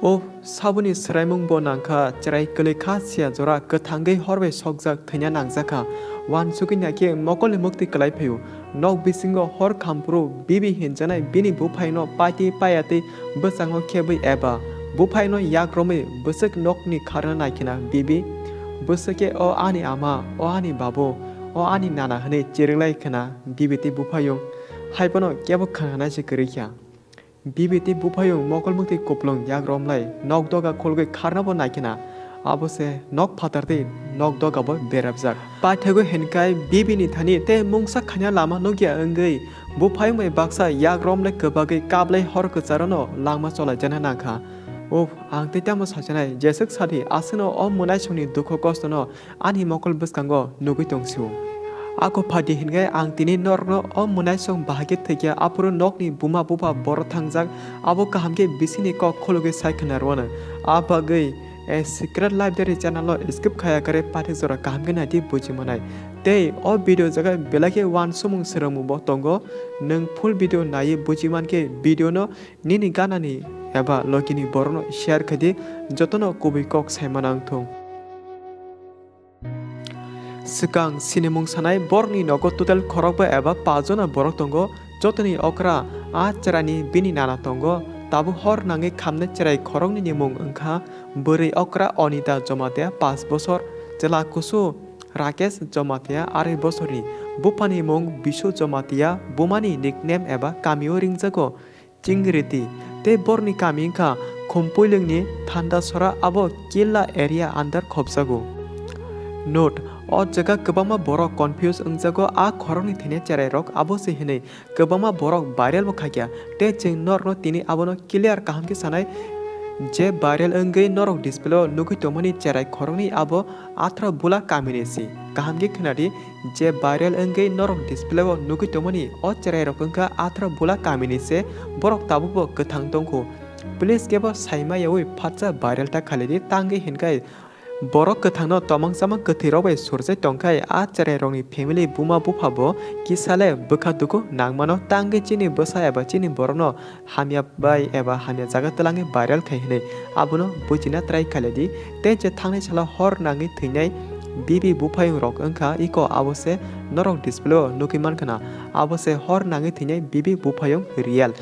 O sabuni sraimung bo nangka cerai kelekha sia jora kethangai horbe sokjak thainya nangjaka wan sukinya ke mokole mukti kalai phayu nok bisingo hor khampro bibi hinjanai bini buphaino pati payate basango khebai eba buphaino yakrome busuk nokni kharna naikina bibi busake o ani ama o ani babo o ani nana hane chiringlai khana bibiti buphayo haipono kebo khana se kerikya BBT bupayung mokol mukti koplong yak romlai nok doga kolge kharnabo naikina abose nok phatarte nok doga bo berabjak pathego henkai BB ni thani te mungsa khanya lama nogya angai bupayung mai baksa yak romlai kebage kablai hor kcharano langma chola jana nakha o angte tamo sajanai jesek sadi asino o munai suni dukho kostono ani mokol buskango nugui tongsiu Ako padi hingai ang tini norno o munai song bahagia thekya apuro nokni buma bupa bor thangjak abo kahamke bisini ko khologe saikhanar wana abagai a secret library channel skip khaya kare pathik jora kahamke nati bujimanai tei o video jaga belake wan sumung seramu bo tongo nung full video nai bujimanke video no nini ganani eba lokini borno share khadi jotono kubi kok saimanang thong Sekang sinemung sanai borni nogo total korokba eba pajona borok tongo jotoni okra a cerani bini nana tongo tabu hor nange khamne cerai korokni nimung engkha beri okra onita jomatea 5 bosor jela kusu Rakesh jomatea 2 bosori bupani mung bisu jomatea bumani nickname eba kamio ringjago chingriti te borni kami engkha khompoilengni thanda sora abo killa area under khobsago Note O jaga kebama borok confuse engjago a khoroni thine cherai rok abo se hine kebama borok viral bo khakya te ching norno tini abono clear kaham ke sanai je viral engai norok display nugui tomani cherai khoroni abo atra bula kaminesi kaham ke khnadi je viral engai norok display nugui tomani o cherai rok engka atra bula kaminese borok tabu bo kathang tongko please kebo saima yawi phatsa viral ta khalidi tangi hinkai Borok kathangno tomang samang kathirok bai surjai tongkai a cherai rokni family buma bufabo kisale bukha duku nangmano tangi chini bosa eba chini borokno hamya bai eba hamya jaga tlangi viral khaihine abuno bujina try khaledi te je thangnai sala hor nangi theinai bibi bufayung rok engkha iko abose norok display nukiman khana abose hor nangi theinai bibi bufayung real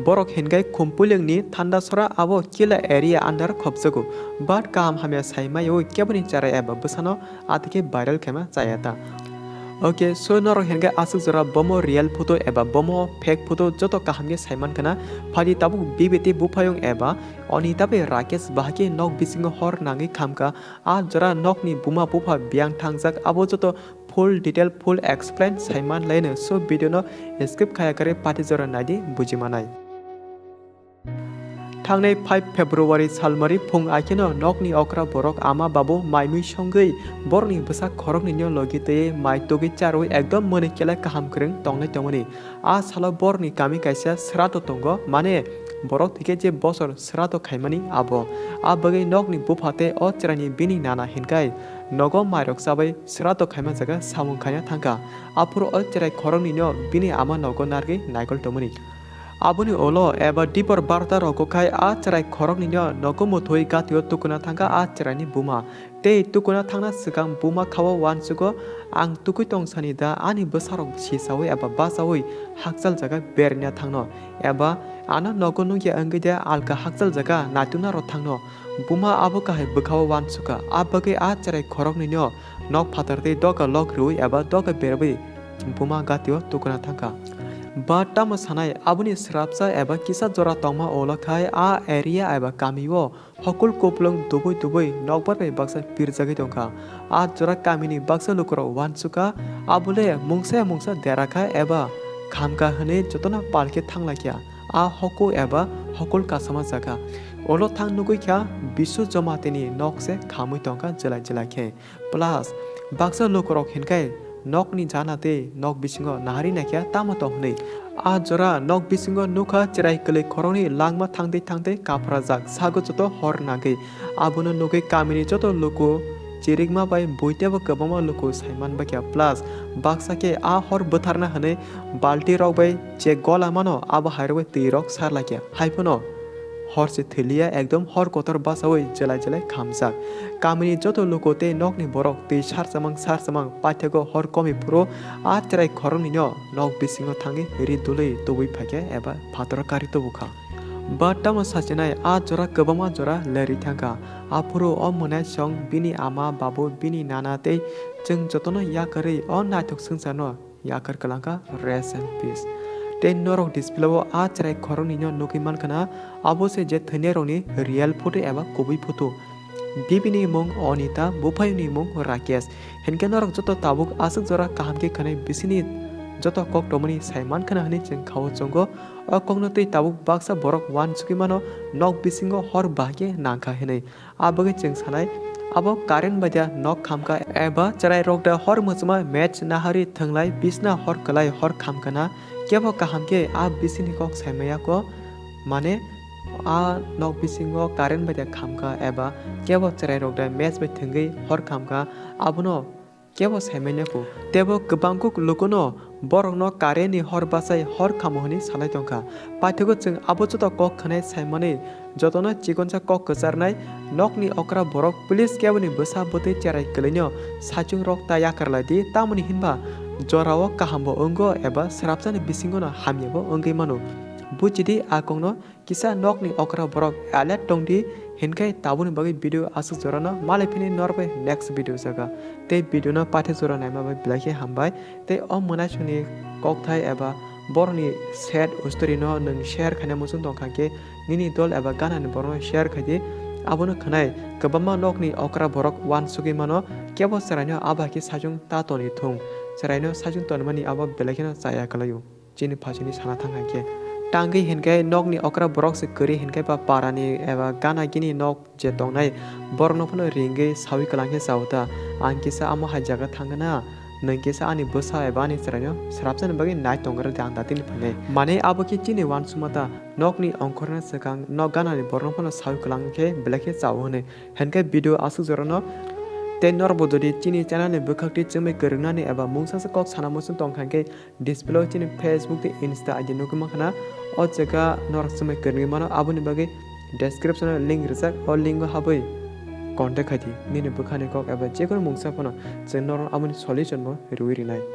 borok hengai khumpuilengni thanda sora abo kila area under khobjago but kam hamya saima yo keboni charai eba busano atike viral khema chayata Okay, so norok hengai asuk jora bomo real photo eba bomo fake photo joto kahamge saiman kana phadi tabu BBT bufayung eba oni tabe Rakesh bahake nok bisingo hor nangi khamka a jora nokni buma bufa biang thangjak abo joto full detail full explain saiman laino so video no skip khaya kare pati jora nadi bujimanai Thangnai 5 February salmari phung akino nokni okra borok ama babu maimui songai borni basa khorokni nyo logite mai togi charoi ekdom mone kela kaham kreng tongnai tongoni a sala borni kami kaisa srato tongo mane borok thike je bosor srato khaimani abo a bagai nokni bufate o cherani bini nana hinkai nogo mairok sabai srato khaima jaga samung khanya thangka apuro o cherai khorokni nyo bini ama nogo nargi naikol tomoni Abuni olo eba dipor barta roko kai a cherai khorok ninyo nogomo thoi gatio tukuna thangka a cherani buma te tukuna thangna sikang buma khawa wansugo ang tukui tongsani da ani besarok sisawi eba basawi hakjal jaga bernya thangno eba ana nogo nungya angida alka hakjal jaga natuna ro thangno buma abo kahai bukhawa wansuka abage a cherai khorok ninyo nok phatarte doga lok rui eba doga berbi buma gatio tukuna thangka Bata masanai abuni srapsa eba kisa jora tongma olakai a area eba kamiwo hokul koplong dubui nokbar bai baksa pirjagai tongka a jora kamini baksa lukro wansuka abule mungsa deraka eba khamka hane jotona palke thanglakia a hoko eba hokul kasama jaga olo thang nugui kya bisu jomateni nokse khamui tongka jela khe plus baksa lukro hinkai Nokni janate nok bisingo nahari nakya tama tongnei a jora nok bisingo nukha cherai kele khoroni langma thangde kapra jak sago joto hor nagai abuno nugai kamini joto luko chirigma bai boiteba kabama luko saiman bakya plus baksa ke a hor butharna hane balti rok bai che gola mano aba hairwe tirok sarlakya haipono हरसे थलिया एकदम हर Qatar बासावै जेलाय जेलाय खामजाक कामिनि जत लोकोते नकनि borok tui सार पाठ्यको हर कमी पुरो आ चेराय खरंनि नक बिसिङाव थाङि रि दुलै तबुइ फाके एबा फातर कारि तबुखा बा तमो सासेनाय आ जरा गोबामा जरा लेरि थांका आ पुरो अ मोनाय सं बिनि आमा बाबु बिनि नाना तै जों जतनो याकरै अ नाथक संसारनो याकर कलांका रेस्ट एंड पीस ते नरक डिस्प्लेव आ चेराय खरंनि नुकि मानखाना आबो से जे थने रंनि रियल फोटो एबा कबि फोटो बिबिनि मुं अनिता बुफायनि मुं राकेश हेनके नरक जत ताबुक आसुक जरा काहामके खनै बिसिनि जत कक टमनि साइमान खाना हनि जों खाव जंगो अ ककनो तै ताबुक बाक्सा बरक वान सुकि मानो नक बिसिंगो हर बागे नांखा हेनै आबगे जों सानाय abo karen baja nok khamka eba charai rokda hor musma match nahari thanglai bisna hor kalai hor khamkana kebo kahamke a bisini kok saimaya ko mane a nok bisingo karen baja khamka eba kebo charai rokda match bai thangai hor khamka abono kebo saimanya ko tebo gobangkuk lokono borokno kareni hor basai hor khamohni salai tongkha paithego जों abo joto kok khanai saimane jotono chikonsa kok kacharnai nokni okra borok police keboni bosa bote cherai kelaino sachung rok ta yakarladi tamoni hinba jorao kahambo ongo eba srapjani bisingono hamyebo ongai mano buchidi akongno kisa nokni okra borok alert tongdi hinkai tabuni bagi video asuk jorano malipini norbe next video jaga te video no pathe jora naima bai blake hambai te o monasuni kokthai eba borni sad story no nang share khane musun tongkhake nini dol eba gana ni borno share khadi abono khanai kobama nokni okra borok wan sugi mano kebo saraino abaki sajung ta toni thung saraino sajung tonmani aba belakena chaya kalayu chini phajini sana thangake tangi hinkai nokni okra borok se kari hinkai ba parani eba gana gini nok je tongnai borno phono ringe sawi kalangke sauta angkisa amo hajaga thangana nangkisa ani bosa eba ani saraino srapjan bagi nai tongara dang datin phane mane aboki chini wan sumata nokni ongkorna sakang nok gana ni borno phono sawi kalangke belake chawone hinkai video asu jorano te norbododi chini channel ni bukhakti chumai korunani eba mungsa kok sanamusun tongkhangke display chini Facebook te Insta adi nukuma khana o jaga norak chumai korungi mano aboni bagi description link rijak o link habai contact khati nini bukhani kok eba jekono mungsa phono jeng nor aboni solution mo ruirinai